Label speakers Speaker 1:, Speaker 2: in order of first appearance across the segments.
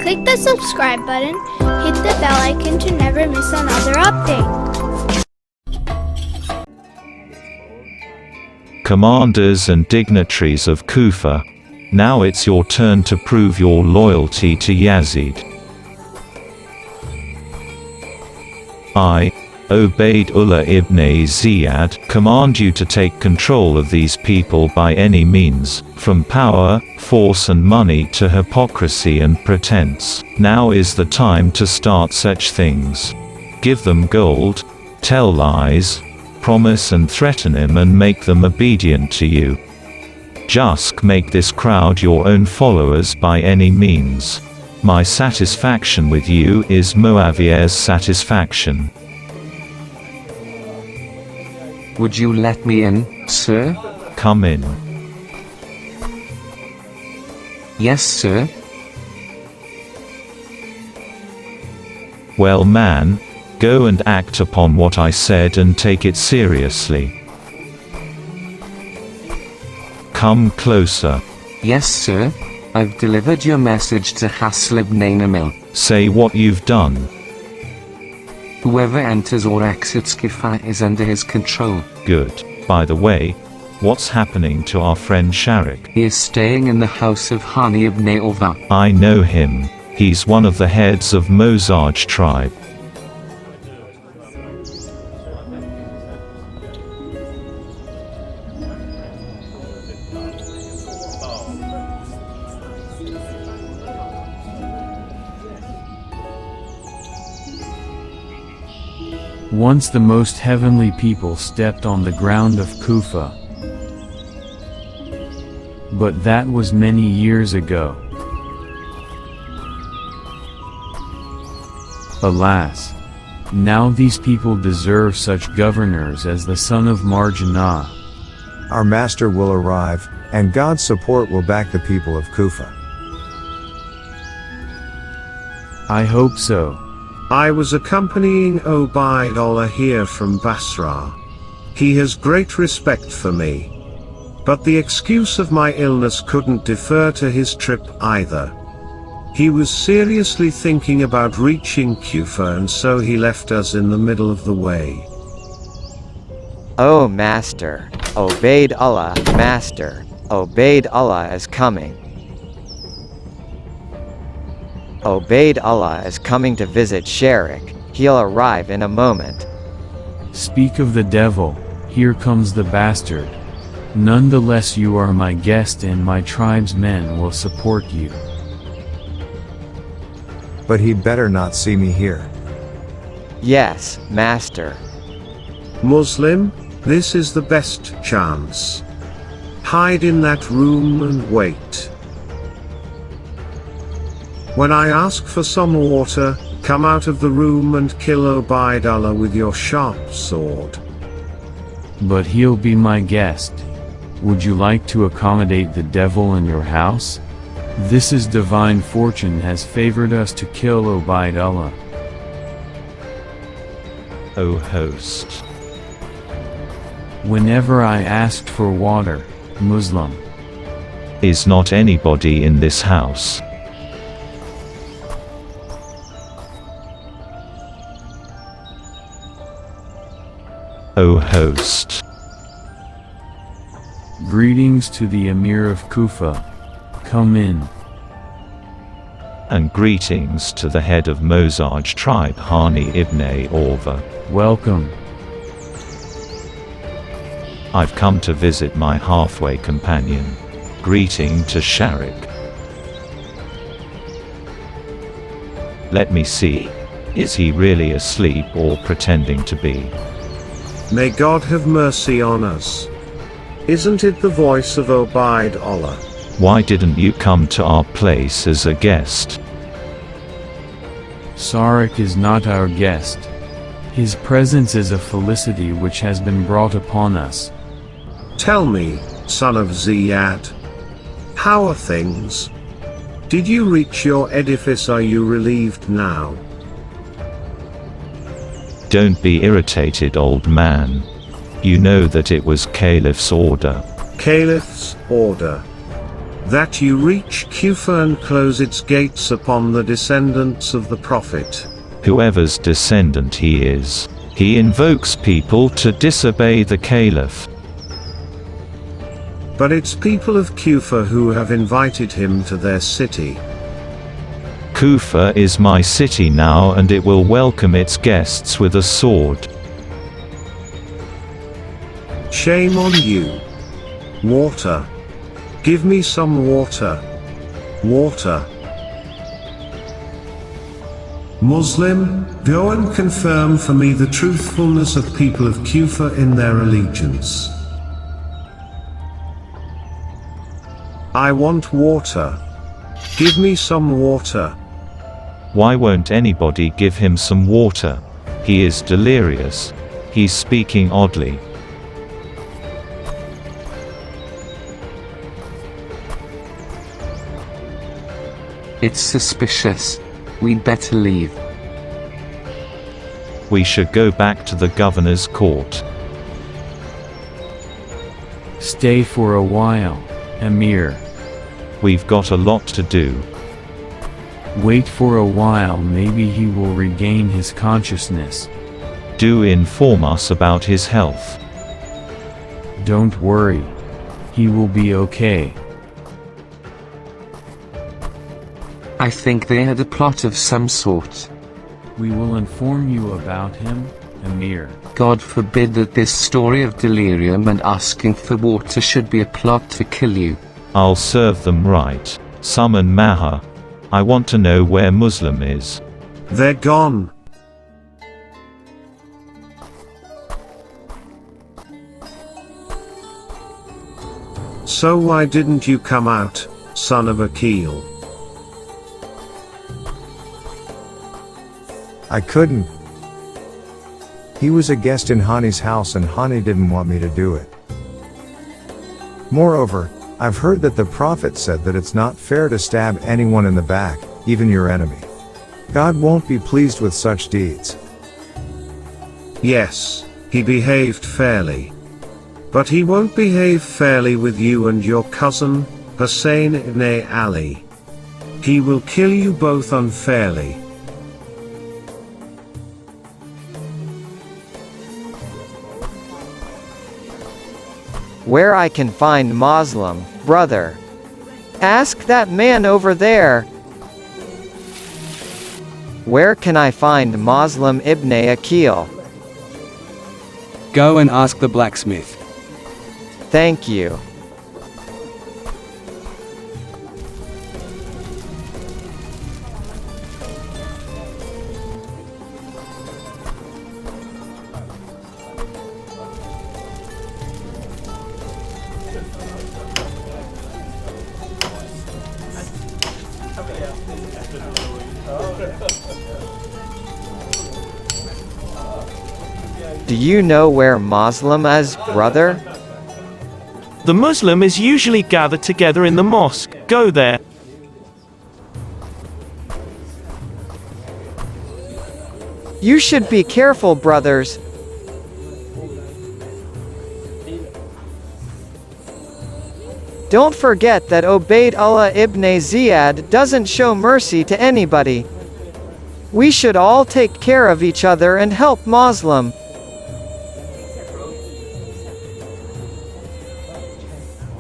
Speaker 1: Click the subscribe button, hit the bell icon to never miss another update.
Speaker 2: Commanders and dignitaries of Kufa, now it's your turn to prove your loyalty to Yazid. I, Ubaydullah ibn Ziyad, command you to take control of these people by any means, from power, force and money to hypocrisy and pretense. Now is the time to start such things. Give them gold, tell lies, promise and threaten him and make them obedient to you. Just make this crowd your own followers by any means. My satisfaction with you is Muawiyah's satisfaction.
Speaker 3: Would you let me in, sir?
Speaker 2: Come in.
Speaker 3: Yes, sir.
Speaker 2: Well, man, go and act upon what I said and take it seriously. Come closer.
Speaker 3: Yes, sir. I've delivered your message to Hasl ibn Namil.
Speaker 2: Say what you've done.
Speaker 3: Whoever enters or exits Kufa is under his control.
Speaker 2: Good. By the way, what's happening to our friend Sharik?
Speaker 3: He is staying in the house of Hani ibn Ulva.
Speaker 2: I know him. He's one of the heads of Mozarj tribe.
Speaker 4: Once the most heavenly people stepped on the ground of Kufa. But that was many years ago. Alas! Now these people deserve such governors as the son of Marjanah.
Speaker 5: Our master will arrive, and God's support will back the people of Kufa.
Speaker 4: I hope so.
Speaker 6: I was accompanying Ubaydullah here from Basra. He has great respect for me. But the excuse of my illness couldn't defer to his trip either. He was seriously thinking about reaching Kufa and so he left us in the middle of the way.
Speaker 7: O Master, Ubaydullah, Master, Ubaydullah is coming. Ubaydullah is coming to visit Sharik, he'll arrive in a moment.
Speaker 4: Speak of the devil, here comes the bastard. Nonetheless you are my guest and my tribe's men will support you.
Speaker 5: But he'd better not see me here.
Speaker 7: Yes, Master.
Speaker 6: Muslim, this is the best chance. Hide in that room and wait. When I ask for some water, come out of the room and kill Ubaydullah with your sharp sword.
Speaker 4: But he'll be my guest. Would you like to accommodate the devil in your house? This is divine fortune has favored us to kill Ubaydullah.
Speaker 2: O host.
Speaker 4: Whenever I asked for water, Muslim.
Speaker 2: Is not anybody in this house? O host.
Speaker 4: Greetings to the Emir of Kufa. Come in.
Speaker 2: And greetings to the head of Mozarj tribe Hani ibn Ulva.
Speaker 4: Welcome.
Speaker 2: I've come to visit my halfway companion. Greeting to Sharik. Let me see. Is he really asleep or pretending to be?
Speaker 6: May God have mercy on us. Isn't it the voice of Ubaydullah?
Speaker 2: Why didn't you come to our place as a guest?
Speaker 4: Sharik is not our guest. His presence is a felicity which has been brought upon us.
Speaker 6: Tell me, son of Ziyad. How are things? Did you reach your edifice? Are you relieved now?
Speaker 2: Don't be irritated, old man. You know that it was Caliph's order.
Speaker 6: Caliph's order. That you reach Kufa and close its gates upon the descendants of the Prophet.
Speaker 2: Whoever's descendant he is, he invokes people to disobey the Caliph.
Speaker 6: But it's people of Kufa who have invited him to their city.
Speaker 2: Kufa is my city now, and it will welcome its guests with a sword.
Speaker 6: Shame on you. Water. Give me some water. Water. Muslim, go and confirm for me the truthfulness of people of Kufa in their allegiance. I want water. Give me some water.
Speaker 2: Why won't anybody give him some water? He is delirious. He's speaking oddly.
Speaker 3: It's suspicious. We'd better leave.
Speaker 2: We should go back to the governor's court.
Speaker 4: Stay for a while, Emir.
Speaker 2: We've got a lot to do.
Speaker 4: Wait for a while, maybe he will regain his consciousness.
Speaker 2: Do inform us about his health.
Speaker 4: Don't worry. He will be okay.
Speaker 3: I think they had a plot of some sort.
Speaker 4: We will inform you about him, Emir.
Speaker 3: God forbid that this story of delirium and asking for water should be a plot to kill you.
Speaker 2: I'll serve them right. Summon Maha. I want to know where Muslim is.
Speaker 6: They're gone. So why didn't you come out, son of Aqeel?
Speaker 5: I couldn't. He was a guest in Hani's house and Hani didn't want me to do it. Moreover, I've heard that the Prophet said that it's not fair to stab anyone in the back, even your enemy. God won't be pleased with such deeds.
Speaker 6: Yes, he behaved fairly. But he won't behave fairly with you and your cousin, Hussein ibn Ali. He will kill you both unfairly.
Speaker 7: Where I can find Muslim, brother? Ask that man over there. Where can I find Muslim ibn Aqeel?
Speaker 8: Go and ask the blacksmith.
Speaker 7: Thank you. Do you know where Muslim is, brother?
Speaker 9: The Muslim is usually gathered together in the mosque. Go there.
Speaker 7: You should be careful, brothers. Don't forget that Ubaydullah ibn Ziyad doesn't show mercy to anybody. We should all take care of each other and help Muslim.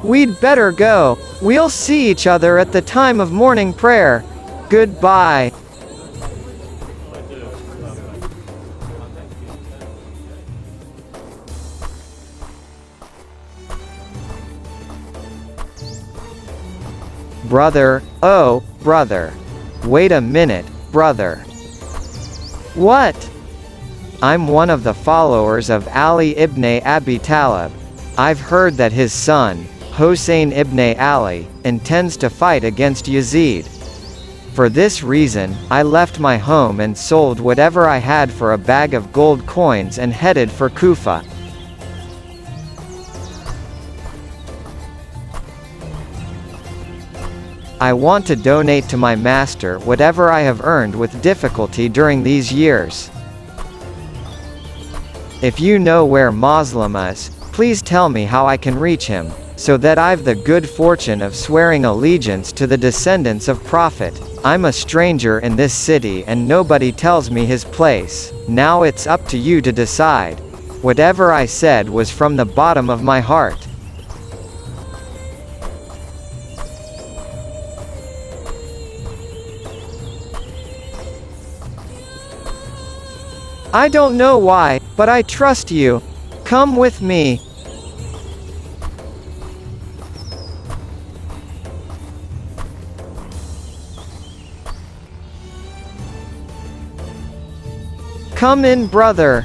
Speaker 7: We'd better go. We'll see each other at the time of morning prayer. Goodbye. Brother, oh, brother. Wait a minute, brother. What? I'm one of the followers of Ali ibn Abi Talib. I've heard that his son, Hussein ibn Ali, intends to fight against Yazid. For this reason, I left my home and sold whatever I had for a bag of gold coins and headed for Kufa. I want to donate to my master whatever I have earned with difficulty during these years. If you know where Muslim is, please tell me how I can reach him. so that I've the good fortune of swearing allegiance to the descendants of Prophet. I'm a stranger in this city and nobody tells me his place. Now it's up to you to decide. Whatever I said was from the bottom of my heart. I don't know why, but I trust you. Come with me. Come in, brother.